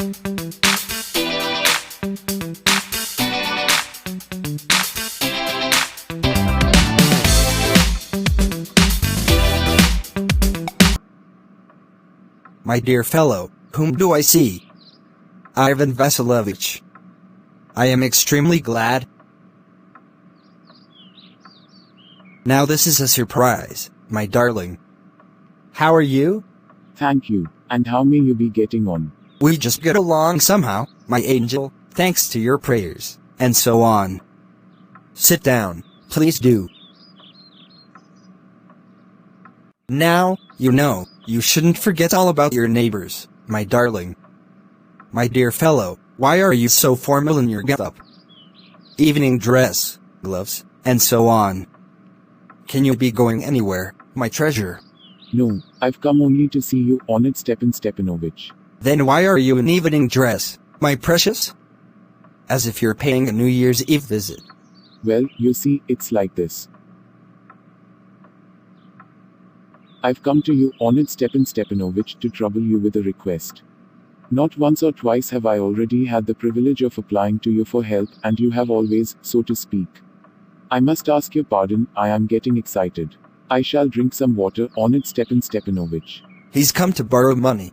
My dear fellow, whom do I see? Ivan Vasilovich. I am extremely glad. Now this is a surprise, my darling. How are you? Thank you, and how may you be getting on? We just get along somehow, my angel, thanks to your prayers, and so on. Sit down, please do. Now, you shouldn't forget all about your neighbors, my darling. My dear fellow, why are you so formal in your get-up? Evening dress, gloves, and so on. Can you be going anywhere, my treasure? No, I've come only to see you, Honored Stepan Stepanovich. Then why are you in evening dress, my precious? As if you're paying a New Year's Eve visit. Well, you see, it's like this. I've come to you, Honored Stepan Stepanovich, to trouble you with a request. Not once or twice have I already had the privilege of applying to you for help, and you have always, so to speak. I must ask your pardon, I am getting excited. I shall drink some water, Honored Stepan Stepanovich. He's come to borrow money.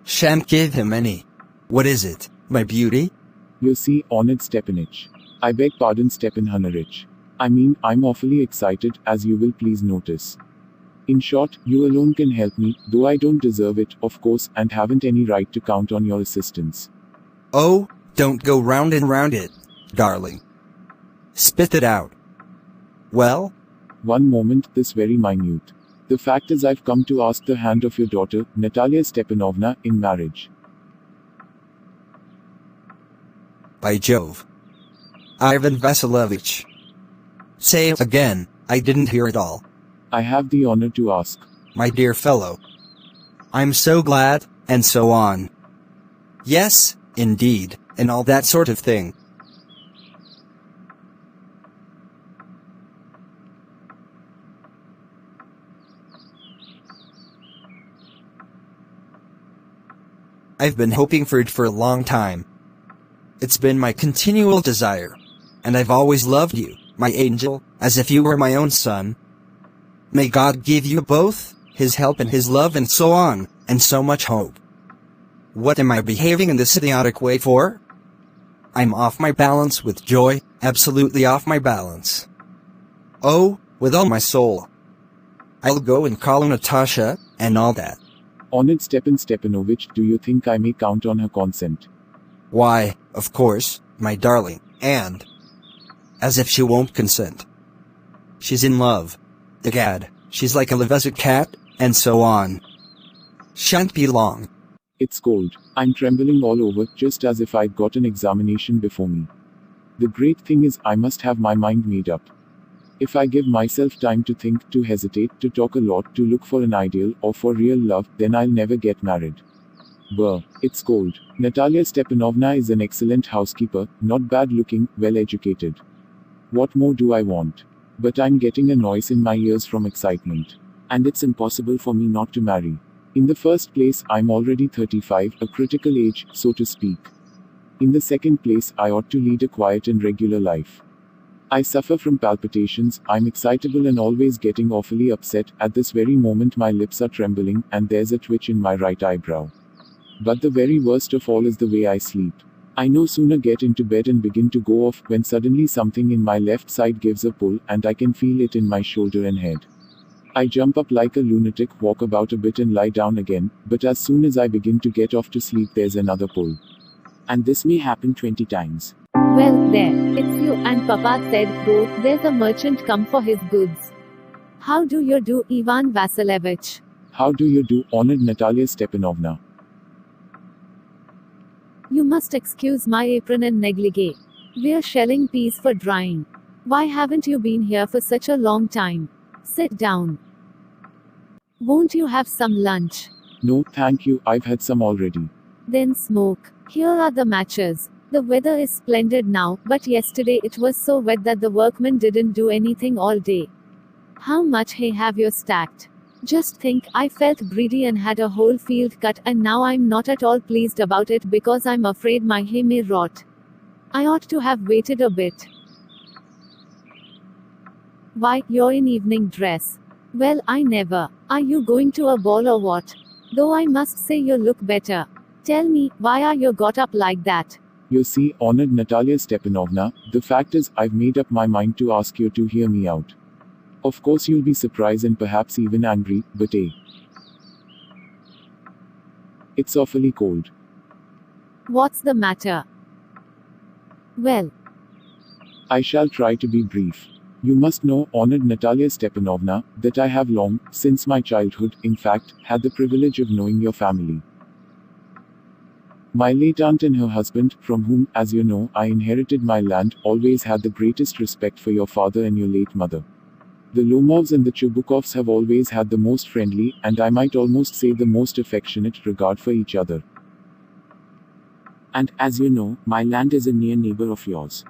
Shan't give him any. What is it, my beauty? You see, Honored Stepanich. I beg pardon, Stepan Hunarich. I mean, I'm awfully excited, as you will please notice. In short, you alone can help me, though I don't deserve it, of course, and haven't any right to count on your assistance. Oh, don't go round and round it, darling. Spit it out. Well? One moment, this very minute. The fact is, I've come to ask the hand of your daughter, Natalia Stepanovna, in marriage. By Jove. Ivan Vasilovich. Say it again, I didn't hear it all. I have the honor to ask. My dear fellow. I'm so glad, and so on. Yes, indeed, and all that sort of thing. I've been hoping for it for a long time. It's been my continual desire. And I've always loved you, my angel, as if you were my own son. May God give you both His help and His love and so on, and so much hope. What am I behaving in this idiotic way for? I'm off my balance with joy, absolutely off my balance. Oh, with all my soul. I'll go and call Natasha, and all that. Honored Stepan Stepanovich, do you think I may count on her consent? Why, of course, my darling, and... as if she won't consent. She's in love. Egad, she's like a Leveza cat, and so on. Shan't be long. It's cold. I'm trembling all over, just as if I'd got an examination before me. The great thing is, I must have my mind made up. If I give myself time to think, to hesitate, to talk a lot, to look for an ideal, or for real love, then I'll never get married. Brr, it's cold. Natalia Stepanovna is an excellent housekeeper, not bad looking, well educated. What more do I want? But I'm getting a noise in my ears from excitement. And it's impossible for me not to marry. In the first place, I'm already 35, a critical age, so to speak. In the second place, I ought to lead a quiet and regular life. I suffer from palpitations, I'm excitable and always getting awfully upset. At this very moment my lips are trembling, and there's a twitch in my right eyebrow. But the very worst of all is the way I sleep. I no sooner get into bed and begin to go off, when suddenly something in my left side gives a pull, and I can feel it in my shoulder and head. I jump up like a lunatic, walk about a bit and lie down again, but as soon as I begin to get off to sleep there's another pull. And this may happen 20 times. Well, there, it's you, and Papa said, go, there's a merchant come for his goods. How do you do, Ivan Vasilovich? How do you do, honored Natalia Stepanovna? You must excuse my apron and negligee. We're shelling peas for drying. Why haven't you been here for such a long time? Sit down. Won't you have some lunch? No, thank you, I've had some already. Then smoke. Here are the matches. The weather is splendid now, but yesterday it was so wet that the workmen didn't do anything all day. How much hay have you stacked? Just think, I felt greedy and had a whole field cut, and now I'm not at all pleased about it because I'm afraid my hay may rot. I ought to have waited a bit. Why, you're in evening dress. Well, I never. Are you going to a ball or what? Though I must say you look better. Tell me, why are you got up like that? You see, honored Natalia Stepanovna, the fact is, I've made up my mind to ask you to hear me out. Of course, you'll be surprised and perhaps even angry, but it's awfully cold. What's the matter? Well, I shall try to be brief. You must know, honored Natalia Stepanovna, that I have long, since my childhood, in fact, had the privilege of knowing your family. My late aunt and her husband, from whom, as you know, I inherited my land, always had the greatest respect for your father and your late mother. The Lomovs and the Chubukovs have always had the most friendly, and I might almost say the most affectionate, regard for each other. And, as you know, my land is a near neighbor of yours.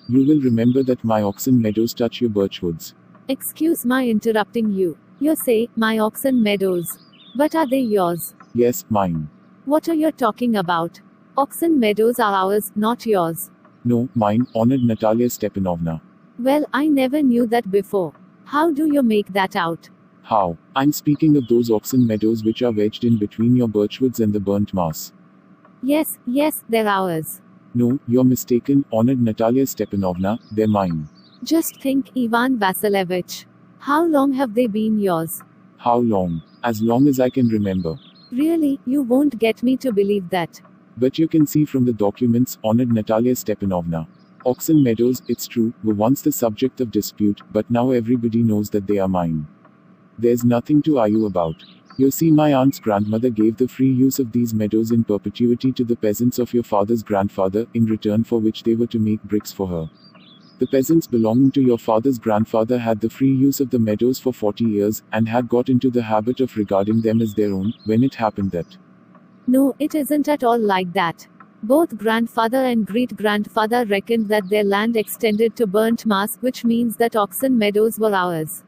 You will remember that my oxen meadows touch your birchwoods. excuse my interrupting you. You say, my oxen meadows. But are they yours? Yes, mine. What are you talking about? Oxen meadows are ours, not yours. No, mine, honored Natalia Stepanovna. Well, I never knew that before. How do you make that out? How? I'm speaking of those oxen meadows which are wedged in between your birchwoods and the burnt moss. Yes, they're ours. No, you're mistaken, honored Natalia Stepanovna, they're mine. Just think, Ivan Vasilevich. How long have they been yours? How long? As long as I can remember. Really, you won't get me to believe that. But you can see from the documents, honored Natalia Stepanovna. Oxen meadows, it's true, were once the subject of dispute, but now everybody knows that they are mine. There's nothing to argue about. You see, my aunt's grandmother gave the free use of these meadows in perpetuity to the peasants of your father's grandfather, in return for which they were to make bricks for her. The peasants belonging to your father's grandfather had the free use of the meadows for 40 years, and had got into the habit of regarding them as their own, when it happened that. No, it isn't at all like that. Both grandfather and great-grandfather reckoned that their land extended to burnt moss, which means that oxen meadows were ours.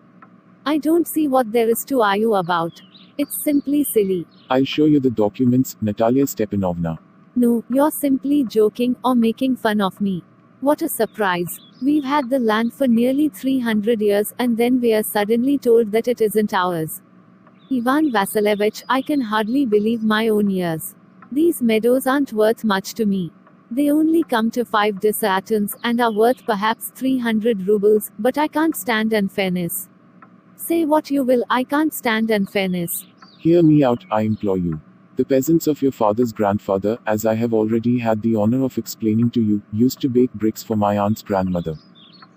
I don't see what there is to argue about. It's simply silly. I'll show you the documents, Natalia Stepanovna. No, you're simply joking or making fun of me. What a surprise. We've had the land for nearly 300 years and then we are suddenly told that it isn't ours. Ivan Vasilevich, I can hardly believe my own ears. These meadows aren't worth much to me. They only come to 5 desatins and are worth perhaps 300 rubles, but I can't stand unfairness. Say what you will, I can't stand unfairness. Hear me out, I implore you. The peasants of your father's grandfather, as I have already had the honor of explaining to you, used to bake bricks for my aunt's grandmother.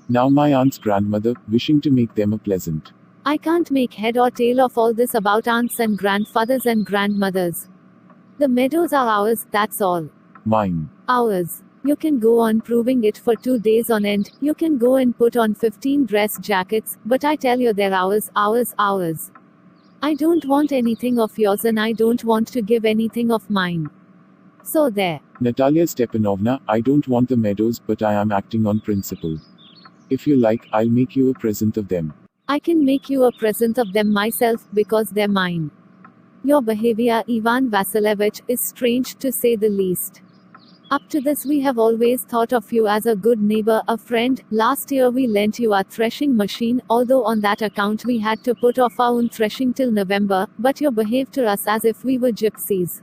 Now my aunt's grandmother, wishing to make them a pleasant. I can't make head or tail of all this about aunts and grandfathers and grandmothers. The meadows are ours, that's all. Mine. Ours. You can go on proving it for 2 days on end, you can go and put on 15 dress jackets, but I tell you they're ours, ours, ours. I don't want anything of yours and I don't want to give anything of mine. So there. Natalia Stepanovna, I don't want the meadows, but I am acting on principle. If you like, I'll make you a present of them. I can make you a present of them myself, because they're mine. Your behavior, Ivan Vasilevich, is strange to say the least. Up to this we have always thought of you as a good neighbor, a friend. Last year we lent you our threshing machine, although on that account we had to put off our own threshing till November, but you behaved to us as if we were gypsies.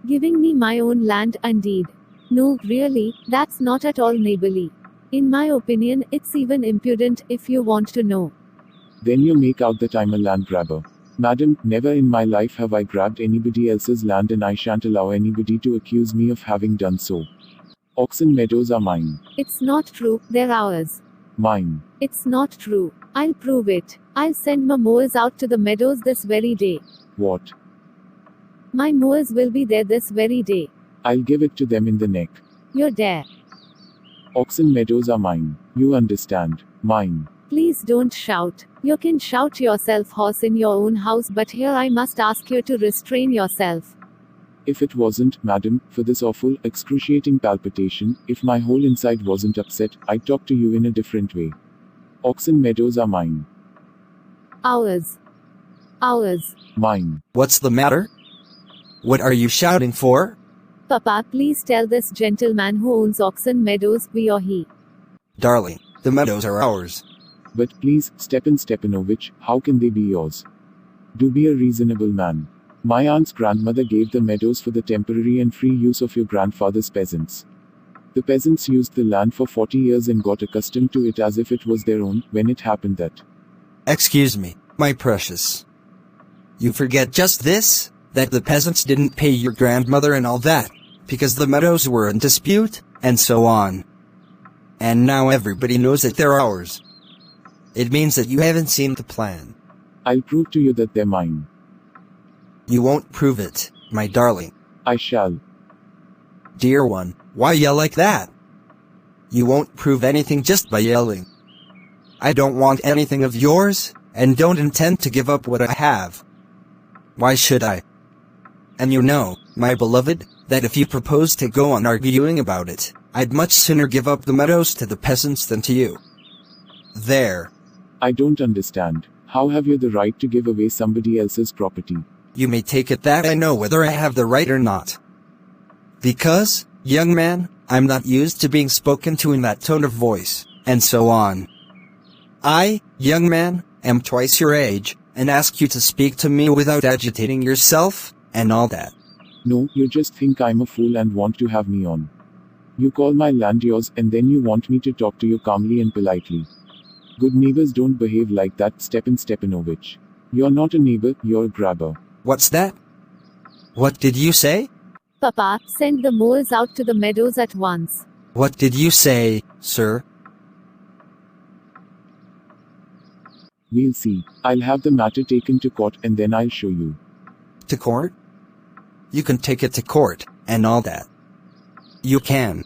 Giving me my own land, indeed. No, really, that's not at all neighborly. In my opinion, it's even impudent, if you want to know. Then you make out that I'm a land grabber. Madam, never in my life have I grabbed anybody else's land and I shan't allow anybody to accuse me of having done so. Oxen meadows are mine. It's not true, they're ours. Mine. It's not true. I'll prove it. I'll send my mowers out to the meadows this very day. What? My mowers will be there this very day. I'll give it to them in the neck. You're there. Oxen meadows are mine. You understand. Mine. Please don't shout. You can shout yourself hoarse in your own house, but here I must ask you to restrain yourself. If it wasn't, madam, for this awful, excruciating palpitation, if my whole inside wasn't upset, I'd talk to you in a different way. Oxen meadows are mine. Ours. Ours. Mine. What's the matter? What are you shouting for? Papa, please tell this gentleman who owns Oxen Meadows, we or he. Darling, the meadows are ours. But please, Stepan Stepanovich, how can they be yours? Do be a reasonable man. My aunt's grandmother gave the meadows for the temporary and free use of your grandfather's peasants. The peasants used the land for 40 years and got accustomed to it as if it was their own, when it happened that. Excuse me, my precious. You forget just this, that the peasants didn't pay your grandmother and all that, because the meadows were in dispute, and so on. And now everybody knows that they're ours. It means that you haven't seen the plan. I'll prove to you that they're mine. You won't prove it, my darling. I shall. Dear one, why yell like that? You won't prove anything just by yelling. I don't want anything of yours, and don't intend to give up what I have. Why should I? And you know, my beloved, that if you propose to go on arguing about it, I'd much sooner give up the meadows to the peasants than to you. There. I don't understand. How have you the right to give away somebody else's property? You may take it that I know whether I have the right or not. Because, young man, I'm not used to being spoken to in that tone of voice, and so on. I, young man, am twice your age, and ask you to speak to me without agitating yourself, and all that. No, you just think I'm a fool and want to have me on. You call my land yours, and then you want me to talk to you calmly and politely. Good neighbors don't behave like that, Stepan Stepanovich. You're not a neighbor, you're a grabber. What's that? What did you say? Papa, send the mowers out to the meadows at once. What did you say, sir? We'll see. I'll have the matter taken to court and then I'll show you. To court? You can take it to court, and all that. You can.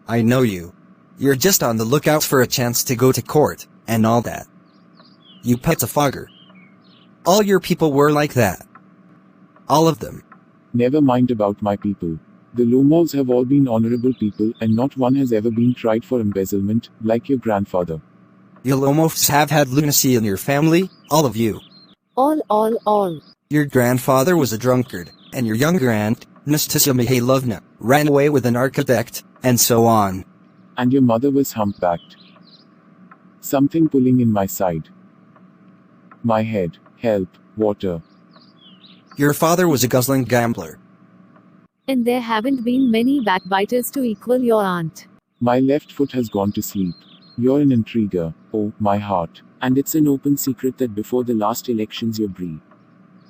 I know you. You're just on the lookout for a chance to go to court, and all that. You pettifogger. All your people were like that. All of them. Never mind about my people. The Lomovs have all been honorable people, and not one has ever been tried for embezzlement, like your grandfather. You Lomovs have had lunacy in your family, all of you. All. Your grandfather was a drunkard, and your younger aunt, Nastasya Mihailovna, ran away with an architect, and so on. And your mother was humpbacked. Something pulling in my side. My head. Help. Water. Your father was a guzzling gambler. And there haven't been many backbiters to equal your aunt. My left foot has gone to sleep. You're an intriguer. Oh, my heart. And it's an open secret that before the last elections you're Brie.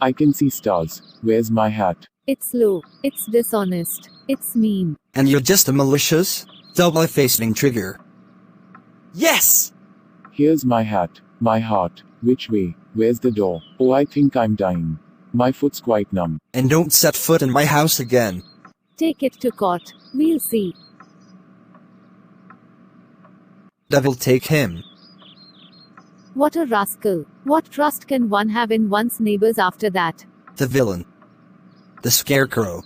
I can see stars. Where's my hat? It's low. It's dishonest. It's mean. And you're just a malicious, double-faced intriguer. Yes! Here's my hat. My heart. Which way? Where's the door? Oh, I think I'm dying. My foot's quite numb. And don't set foot in my house again. Take it to court. We'll see. Devil take him. What a rascal. What trust can one have in one's neighbors after that? The villain. The scarecrow.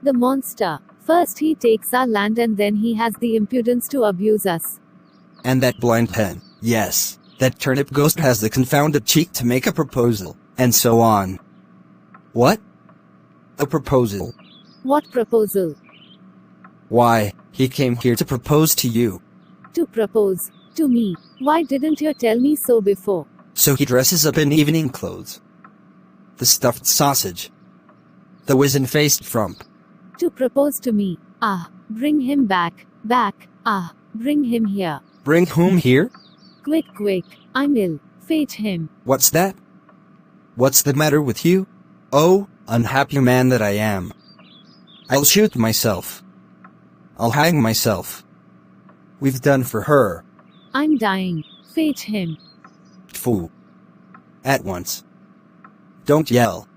The monster. First he takes our land and then he has the impudence to abuse us. And that blind hen. Yes, that turnip ghost has the confounded cheek to make a proposal, and so on. What? A proposal? What proposal? Why, he came here to propose to you. To propose. To me. Why didn't you tell me so before? So he dresses up in evening clothes. The stuffed sausage. The wizen-faced frump. To propose to me. Ah, bring him back. Back. Ah, bring him here. Bring whom here? Quick. I'm ill. Fetch him. What's that? What's the matter with you? Oh, unhappy man that I am. I'll shoot myself. I'll hang myself. We've done for her. I'm dying. Fetch him. Fool. At once. Don't yell.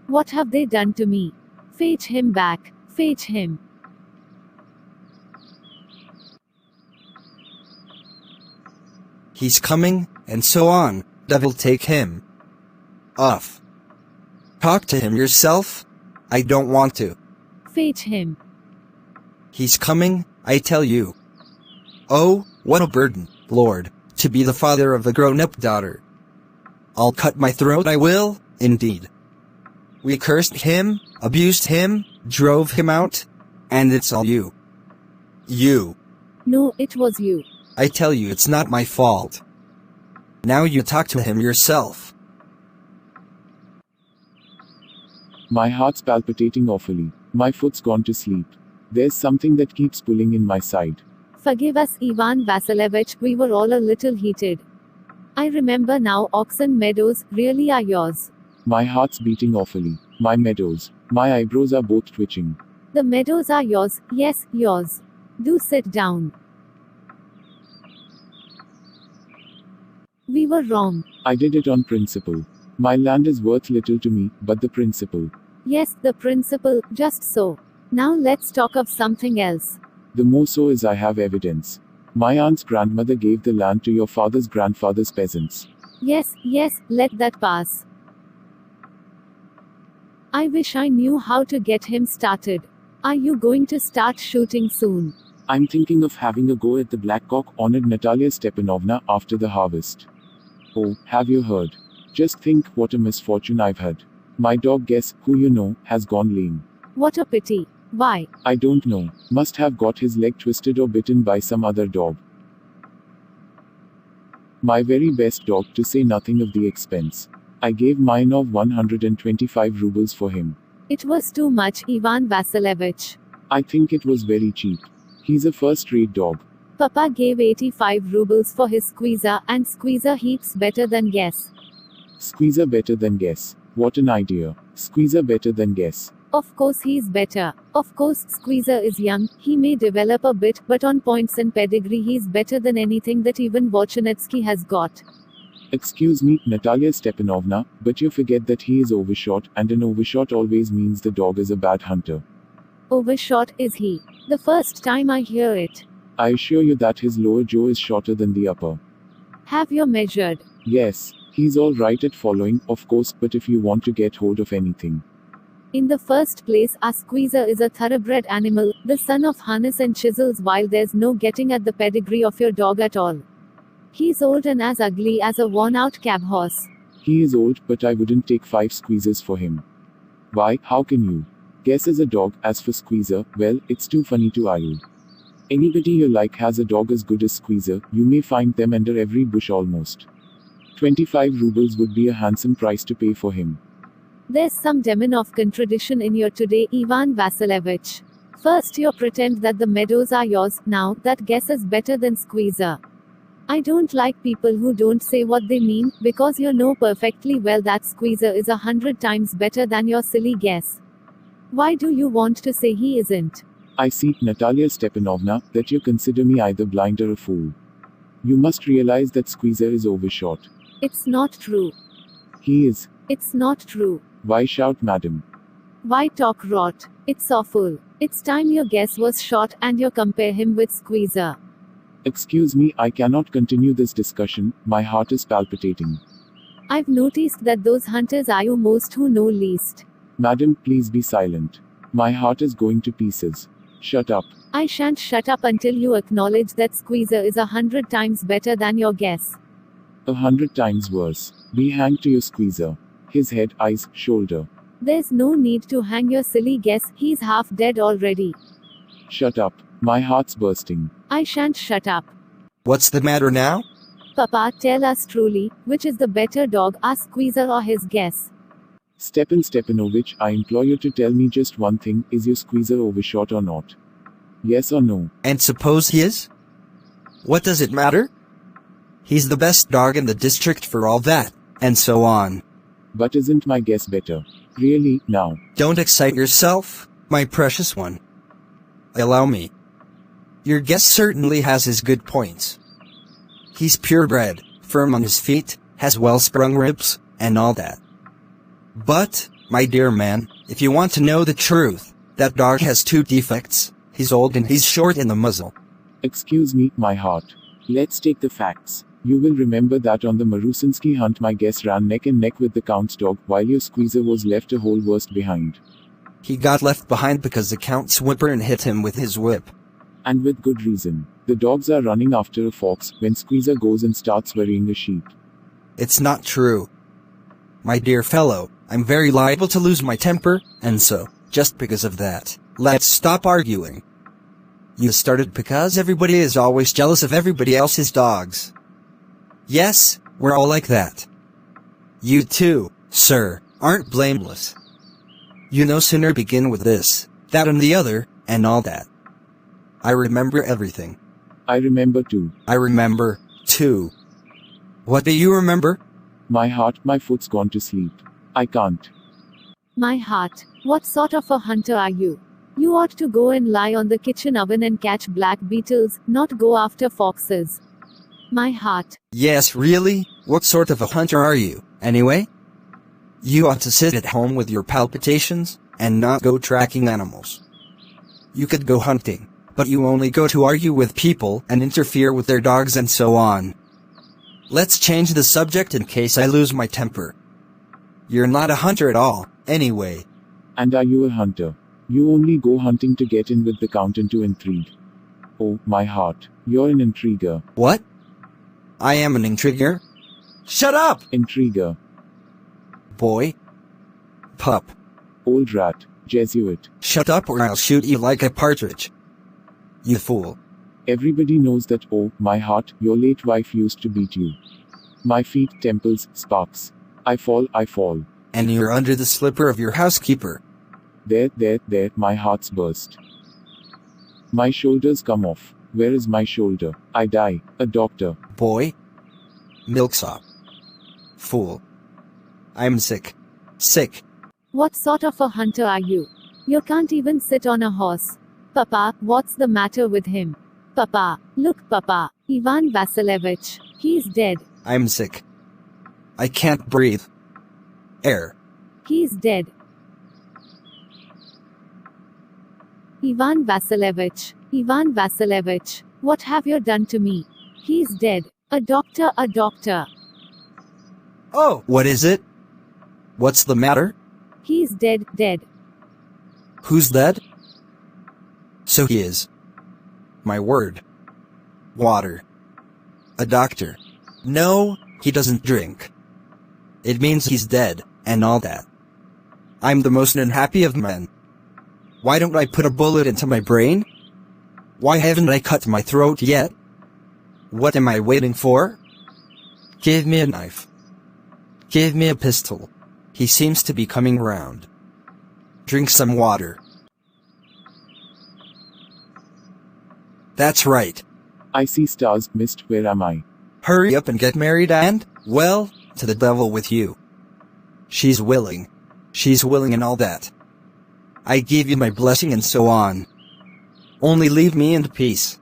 What have they done to me? Fetch him back. Fetch him. He's coming, and so on. Devil take him. Off. Talk to him yourself? I don't want to. Fetch him. He's coming, I tell you. Oh, what a burden, Lord, to be the father of a grown-up daughter. I'll cut my throat, I will, indeed. We cursed him, abused him, drove him out, and it's all you. You. No, it was you. I tell you it's not my fault. Now you talk to him yourself. My heart's palpitating awfully. My foot's gone to sleep. There's something that keeps pulling in my side. Forgive us, Ivan Vasilevich, we were all a little heated. I remember now, Oxen Meadows really are yours. My heart's beating awfully. My meadows. My eyebrows are both twitching. The meadows are yours, yes, yours. Do sit down. We were wrong. I did it on principle. My land is worth little to me, but the principle. Yes, the principle, just so. Now let's talk of something else. The more so is I have evidence. My aunt's grandmother gave the land to your father's grandfather's peasants. Yes, let that pass. I wish I knew how to get him started. Are you going to start shooting soon? I'm thinking of having a go at the blackcock, honored Natalia Stepanovna, after the harvest. Oh, have you heard? Just think what a misfortune I've had. My dog, guess who you know, has gone lame. What a pity. Why? I don't know. Must have got his leg twisted or bitten by some other dog. My very best dog, to say nothing of the expense. I gave mine of 125 rubles for him. It was too much, Ivan Vasilevich. I think it was very cheap. He's a first-rate dog. Papa gave 85 rubles for his Squeezer, and Squeezer heaps better than Guess. Squeezer better than Guess. What an idea. Squeezer better than Guess. Of course he's better. Of course Squeezer is young, he may develop a bit, but on points and pedigree he's better than anything that even Wojciechowski has got. Excuse me, Natalia Stepanovna, but you forget that he is overshot, and an overshot always means the dog is a bad hunter. Overshot is he? The first time I hear it. I assure you that his lower jaw is shorter than the upper. Have you measured? Yes, he's all right at following, of course, but if you want to get hold of anything. In the first place, our Squeezer is a thoroughbred animal, the son of harness and chisels, while there's no getting at the pedigree of your dog at all. He's old and as ugly as a worn-out cab horse. He is old, but I wouldn't take 5 Squeezers for him. Why, how can you? Guess is a dog, as for Squeezer, well, it's too funny to argue. Anybody you like has a dog as good as Squeezer, you may find them under every bush almost. 25 rubles would be a handsome price to pay for him. There's some demon of contradiction in your today, Ivan Vasilevich. First you pretend that the meadows are yours, now that Guess is better than Squeezer. I don't like people who don't say what they mean, because you know perfectly well that Squeezer is 100 times better than your silly Guess. Why do you want to say he isn't? I see, Natalia Stepanovna, that you consider me either blind or a fool. You must realize that Squeezer is overshot. It's not true. He is. It's not true. Why shout, madam? Why talk rot? It's awful. It's time your Guess was shot and you compare him with Squeezer. Excuse me, I cannot continue this discussion, my heart is palpitating. I've noticed that those hunters are you most who know least. Madam, please be silent. My heart is going to pieces. Shut up. I shan't shut up until you acknowledge that Squeezer is 100 times better than your Guess. 100 times worse. Be hanged to your Squeezer. His head, eyes, shoulder. There's no need to hang your silly Guess, he's half dead already. Shut up. My heart's bursting. I shan't shut up. What's the matter now? Papa, tell us truly, which is the better dog, our Squeezer or his Guess? Stepan Stepanovich, I implore you to tell me just one thing, is your Squeezer overshot or not? Yes or no? And suppose he is? What does it matter? He's the best dog in the district for all that, and so on. But isn't my Guess better? Really, now? Don't excite yourself, my precious one. Allow me. Your Guess certainly has his good points. He's purebred, firm on his feet, has well-sprung ribs, and all that. But, my dear man, if you want to know the truth, that dog has 2 defects. He's old and he's short in the muzzle. Excuse me, my heart. Let's take the facts. You will remember that on the Marusinsky hunt my Guess ran neck and neck with the Count's dog, while your Squeezer was left a whole worst behind. He got left behind because the Count's whipper hit him with his whip. And with good reason. The dogs are running after a fox when Squeezer goes and starts worrying a sheep. It's not true. My dear fellow, I'm very liable to lose my temper, and so, just because of that, let's stop arguing. You started because everybody is always jealous of everybody else's dogs. Yes, we're all like that. You too, sir, aren't blameless. You no sooner begin with this, that and the other, and all that. I remember everything. I remember too. I remember, too. What do you remember? My heart, my foot's gone to sleep. I can't. My heart, what sort of a hunter are you? You ought to go and lie on the kitchen oven and catch black beetles, not go after foxes. My heart. Yes, really? What sort of a hunter are you, anyway? You ought to sit at home with your palpitations, and not go tracking animals. You could go hunting, but you only go to argue with people and interfere with their dogs and so on. Let's change the subject in case I lose my temper. You're not a hunter at all, anyway. And are you a hunter? You only go hunting to get in with the count and to intrigue. Oh, my heart, you're an intriguer. What? I am an intriguer? Shut up! Intriguer. Boy. Pup. Old rat. Jesuit. Shut up or I'll shoot you like a partridge. You fool. Everybody knows that, oh, my heart, your late wife used to beat you. My feet, temples, sparks. I fall, And you're under the slipper of your housekeeper. There, my heart's burst. My shoulders come off. Where is my shoulder? I die. A doctor. Boy. Milksop. Fool. I'm sick. Sick. What sort of a hunter are you? You can't even sit on a horse. Papa, what's the matter with him? Papa, look, Papa, Ivan Vasilevich, he's dead. I'm sick. I can't breathe. Air. He's dead. Ivan Vasilevich, what have you done to me? He's dead. A doctor. Oh! What is it? What's the matter? He's dead. Who's dead? So he is. My word. Water. A doctor. No, he doesn't drink. It means he's dead, and all that. I'm the most unhappy of men. Why don't I put a bullet into my brain? Why haven't I cut my throat yet? What am I waiting for? Give me a knife. Give me a pistol. He seems to be coming round. Drink some water. That's right. I see stars, mist, where am I? Hurry up and get married and, well, to the devil with you. She's willing and all that. I give you my blessing and so on. Only leave me in peace.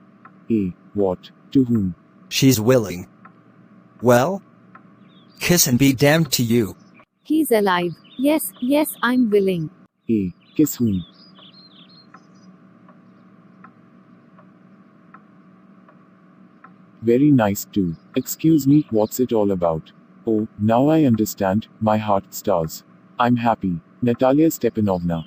What? To whom? She's willing. Well? Kiss and be damned to you. He's alive. Yes, I'm willing. Kiss whom? Very nice too. Excuse me, what's it all about? Oh, now I understand, my heart stars. I'm happy. Natalia Stepanovna.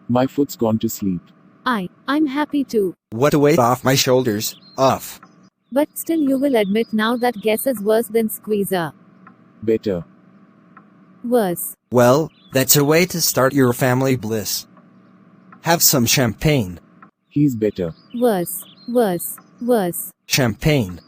My foot's gone to sleep. I'm happy too. What a weight off my shoulders, off. But still you will admit now that guess is worse than Squeezer. Better. Worse. Well, that's a way to start your family bliss. Have some champagne. He's better. Worse. Champagne.